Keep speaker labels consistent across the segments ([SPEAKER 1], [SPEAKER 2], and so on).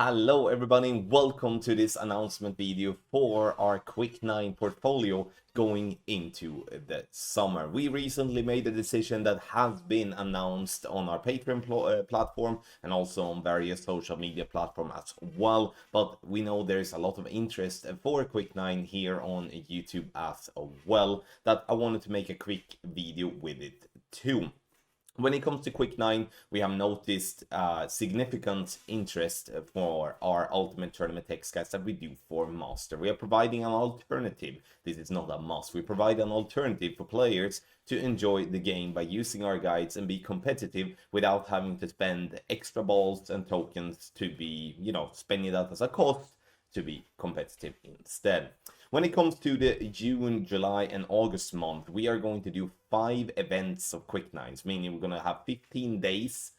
[SPEAKER 1] Hello everybody, welcome to this announcement video for our Quick 9 portfolio going into the summer. We recently made a decision that has been announced on our Patreon platform and also on various social media platforms as well. But we know there's a lot of interest for Quick 9 here on YouTube as well, that I wanted to make a quick video with it too. When it comes to Quick 9, we have noticed significant interest for our Ultimate Tournament text guides that we do for Master. We are providing an alternative. This is not a must. We provide an alternative for players to enjoy the game by using our guides and be competitive without having to spend extra balls and tokens to be, spending that as a cost to be competitive instead. When it comes to the June, July, and August month, we are going to do 5 events of Quick 9s, meaning we're going to have 15 days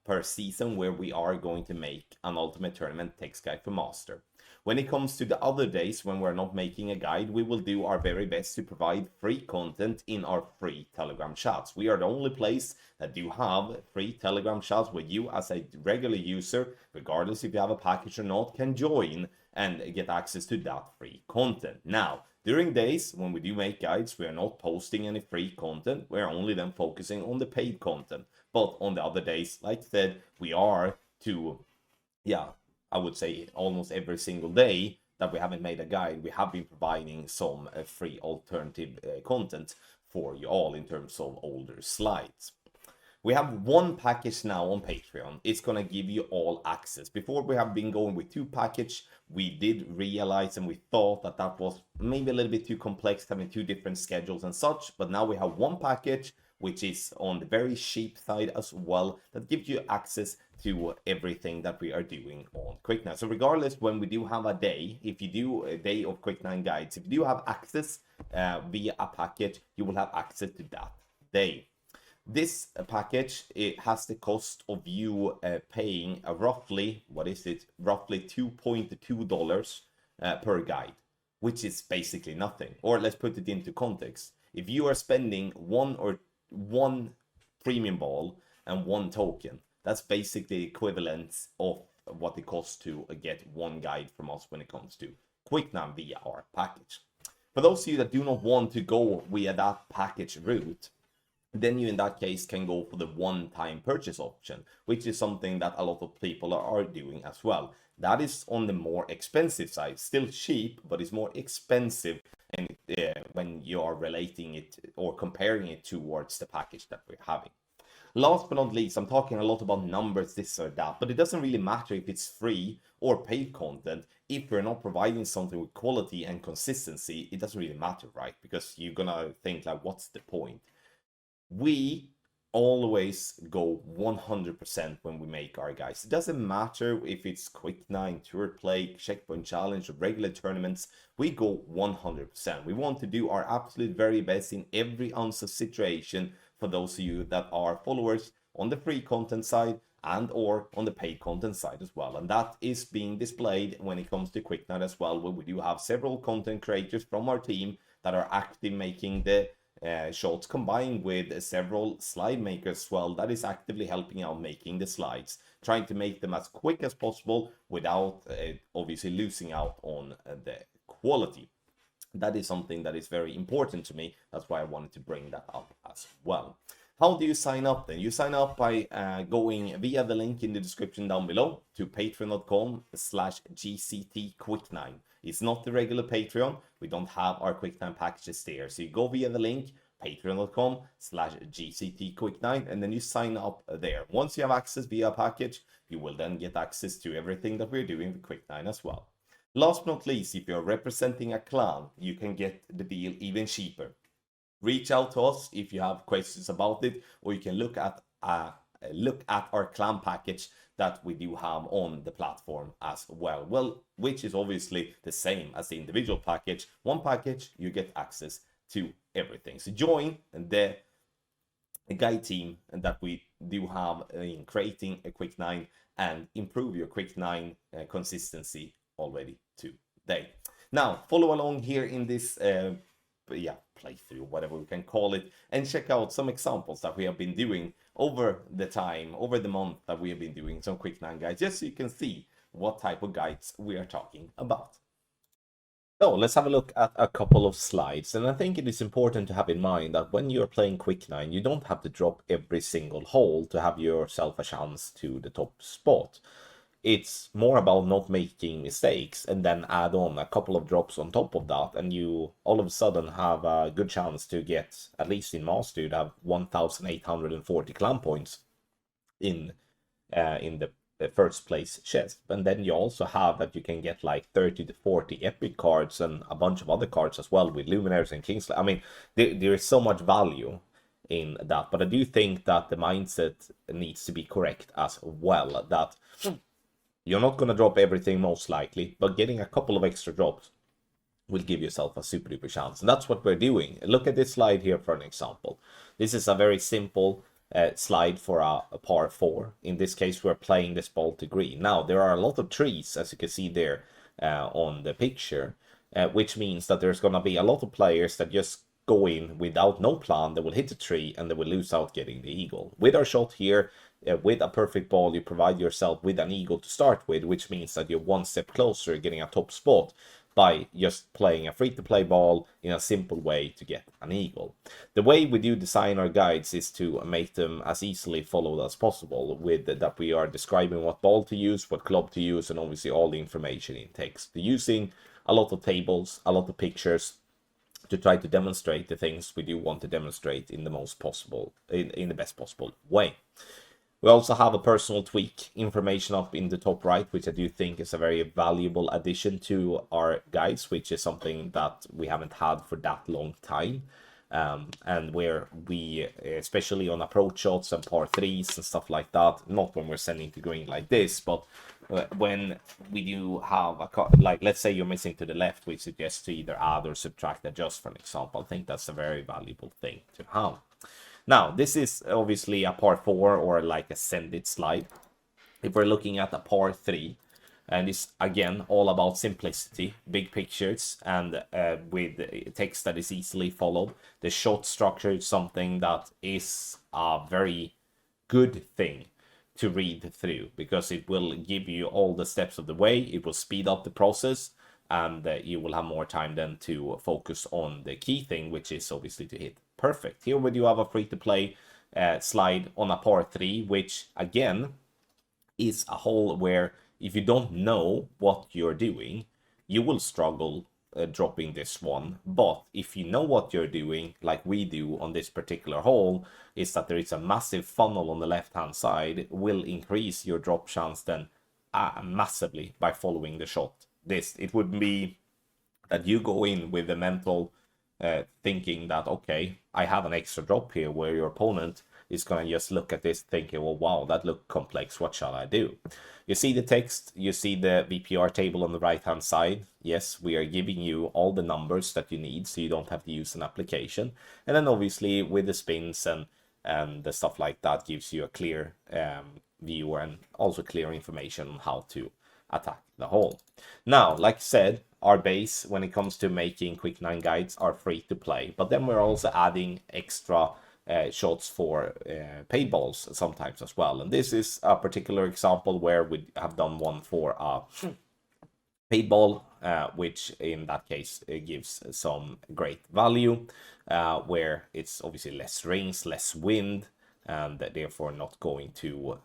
[SPEAKER 1] per season where we are going to make an Ultimate Tournament text guide for Master. When it comes to the other days when we're not making a guide, we will do our very best to provide free content in our free Telegram chats. We are the only place that do have free Telegram chats where you as a regular user, regardless if you have a package or not, can join and get access to that free content. Now, during days when we do make guides, we are not posting any free content. We're only then focusing on the paid content. But on the other days, like I said, we are to, I would say almost every single day that we haven't made a guide, we have been providing some free alternative content for you all in terms of older slides. We have one package now on Patreon. It's going to give you all access. Before we have been going with 2 packages, we did realize and we thought that that was maybe a little bit too complex, having 2 different schedules and such. But now we have one package, which is on the very cheap side as well, that gives you access to everything that we are doing on Quick 9. So regardless, when we do have a day, if you do a day of Quick 9 guides, if you do have access via a package, you will have access to that day. This package, it has the cost of you paying roughly, roughly $2.2 per guide, which is basically nothing. Or let's put it into context. If you are spending one premium ball and 1 token, that's basically the equivalent of what it costs to get 1 guide from us when it comes to Quick 9 via our package. For those of you that do not want to go via that package route, then you in that case can go for the one-time purchase option, which is something that a lot of people are doing as well. That is on the more expensive side, still cheap, but it's more expensive, and when you are relating it or comparing it towards the package that we're having. Last but not least, I'm talking a lot about numbers, this or that, but it doesn't really matter if it's free or paid content. If we're not providing something with quality and consistency, it doesn't really matter, right? Because you're gonna think like, what's the point? We always go 100% when we make our guides. It doesn't matter if it's Quick 9, Tour Play, Checkpoint Challenge, or regular tournaments. We go 100%. We want to do our absolute very best in every ounce of situation for those of you that are followers on the free content side and or on the paid content side as well. And that is being displayed when it comes to Quick 9 as well, where we do have several content creators from our team that are active making the shots, combined with several slide makers as well that is actively helping out making the slides, trying to make them as quick as possible without obviously losing out on the quality. That is something that is very important to me. That's why I wanted to bring that up as well. How do you sign up then? You sign up by going via the link in the description down below to patreon.com/GCTQuick9. It's not the regular Patreon. We don't have our Quick 9 packages there. So you go via the link, patreon.com/GCTQuick9, and then you sign up there. Once you have access via a package, you will then get access to everything that we're doing with Quick 9 as well. Last but not least, if you're representing a clan, you can get the deal even cheaper. Reach out to us if you have questions about it, or you can look at our clan package that we do have on the platform as well. Well, which is obviously the same as the individual package. One package, you get access to everything. So join the guide team that we do have in creating a Quick 9 and improve your Quick 9 consistency already today. Now, follow along here in this playthrough, whatever we can call it, and check out some examples that we have been doing over the month that we have been doing some Quick 9 guides, just so you can see what type of guides we are talking about. So let's have a look at a couple of slides, and I think it is important to have in mind that when you're playing Quick 9, you don't have to drop every single hole to have yourself a chance to the top spot. It's more about not making mistakes and then add on a couple of drops on top of that, and you all of a sudden have a good chance to get, at least in Master, to have 1,840 clan points in the first place chest. And then you also have that you can get like 30 to 40 epic cards and a bunch of other cards as well with Luminaries and Kingslayer. I mean, there is so much value in that, but I do think that the mindset needs to be correct as well, that you're not going to drop everything most likely, but getting a couple of extra drops will give yourself a super duper chance. And that's what we're doing. Look at this slide here for an example. This is a very simple slide for a par 4. In this case, we're playing this ball to green. Now, there are a lot of trees, as you can see there on the picture, which means that there's going to be a lot of players that just go in without no plan. They will hit the tree and they will lose out getting the eagle. With our shot here, with a perfect ball, you provide yourself with an eagle to start with, which means that you're one step closer getting a top spot by just playing a free-to-play ball in a simple way to get an eagle. The way we do design our guides is to make them as easily followed as possible, with that we are describing what ball to use, what club to use, and obviously all the information in text. Using a lot of tables, a lot of pictures, to try to demonstrate the things we do want to demonstrate in the most possible, in the best possible way. We also have a personal tweak information up in the top right, which I do think is a very valuable addition to our guides, which is something that we haven't had for that long time. And where we, especially on approach shots and par 3s and stuff like that, not when we're sending to green like this, but when we do have like, let's say you're missing to the left, we suggest to either add or subtract, adjust, for an example. I think that's a very valuable thing to have. Now, this is obviously a par 4 or like a send it slide. If we're looking at a par 3, and it's again all about simplicity, big pictures, and with text that is easily followed. The shot structure is something that is a very good thing to read through, because it will give you all the steps of the way. It will speed up the process, and you will have more time then to focus on the key thing, which is obviously to hit perfect. Here we do have a free-to-play slide on a par 3, which again is a hole where if you don't know what you're doing, you will struggle dropping this one. But if you know what you're doing, like we do on this particular hole, is that there is a massive funnel on the left-hand side, will increase your drop chance then massively by following the shot. It would be that you go in with the mental thinking that, okay, I have an extra drop here, where your opponent is going to just look at this thinking, well, wow, that looked complex, what shall I do? You see the text, you see the VPR table on the right hand side. Yes, we are giving you all the numbers that you need, so you don't have to use an application. And then obviously with the spins and the stuff like that, gives you a clear view and also clear information on how to attack the hole. Now, like I said, our base when it comes to making Quick 9 guides are free to play, but then we're also adding extra shots for paid balls sometimes as well. And this is a particular example where we have done one for a paid ball, which in that case gives some great value, where it's obviously less rings, less wind, and therefore not going to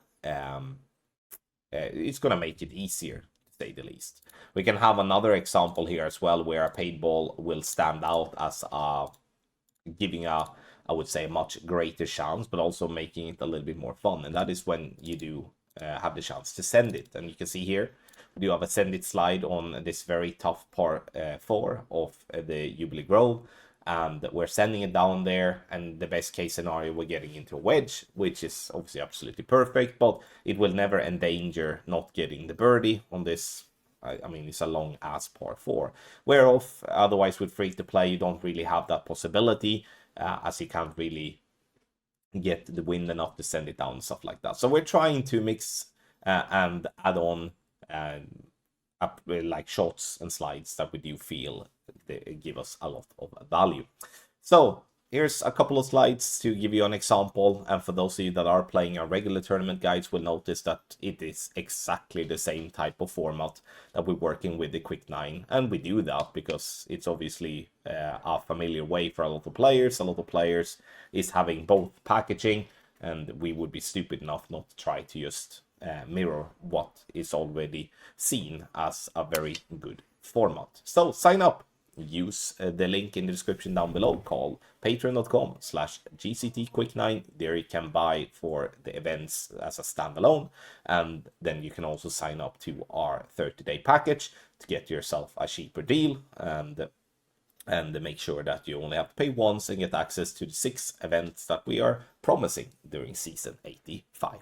[SPEAKER 1] it's going to make it easier, to say the least. We can have another example here as well, where a paid ball will stand out as giving a, I would say, a much greater chance, but also making it a little bit more fun. And that is when you do have the chance to send it. And you can see here, we do have a send it slide on this very tough par 4 of the Jubilee Grove. And we're sending it down there, and the best case scenario, we're getting into a wedge, which is obviously absolutely perfect, but it will never endanger not getting the birdie on this. I mean, it's a long ass par 4, whereof otherwise with free to play, you don't really have that possibility, as you can't really get the wind enough to send it down and stuff like that. So we're trying to mix and add on up like shots and slides that we do feel they give us a lot of value. So here's a couple of slides to give you an example, and for those of you that are playing our regular tournament guides will notice that it is exactly the same type of format that we're working with the Quick 9, and we do that because it's obviously a familiar way for a lot of players. A lot of players is having both packaging, and we would be stupid enough not to try to just mirror what is already seen as a very good format. So sign up. Use the link in the description down below, called patreon.com/GCTQuick9. There you can buy for the events as a standalone, and then you can also sign up to our 30-day package to get yourself a cheaper deal, and make sure that you only have to pay once and get access to the 6 events that we are promising during season 85.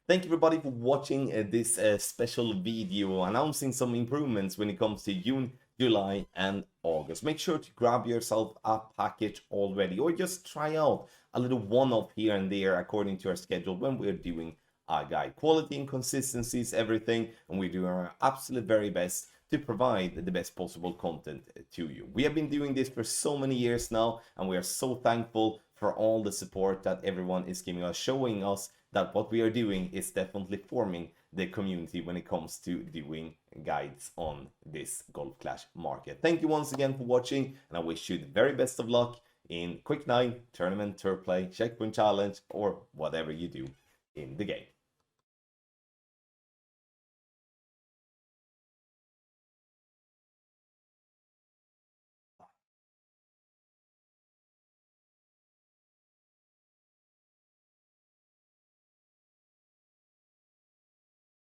[SPEAKER 1] Thank you everybody for watching this special video announcing some improvements when it comes to June, July and August. Make sure to grab yourself a package already, or just try out a little one-off here and there according to our schedule when we're doing our guide. Quality and consistency is everything, and we're doing our absolute very best to provide the best possible content to you. We have been doing this for so many years now, and we are so thankful for all the support that everyone is giving us, showing us that what we are doing is definitely forming the community when it comes to doing guides on this Golf Clash market. Thank you once again for watching, and I wish you the very best of luck in Quick 9, Tournament, Tour Play, Checkpoint Challenge, or whatever you do in the game.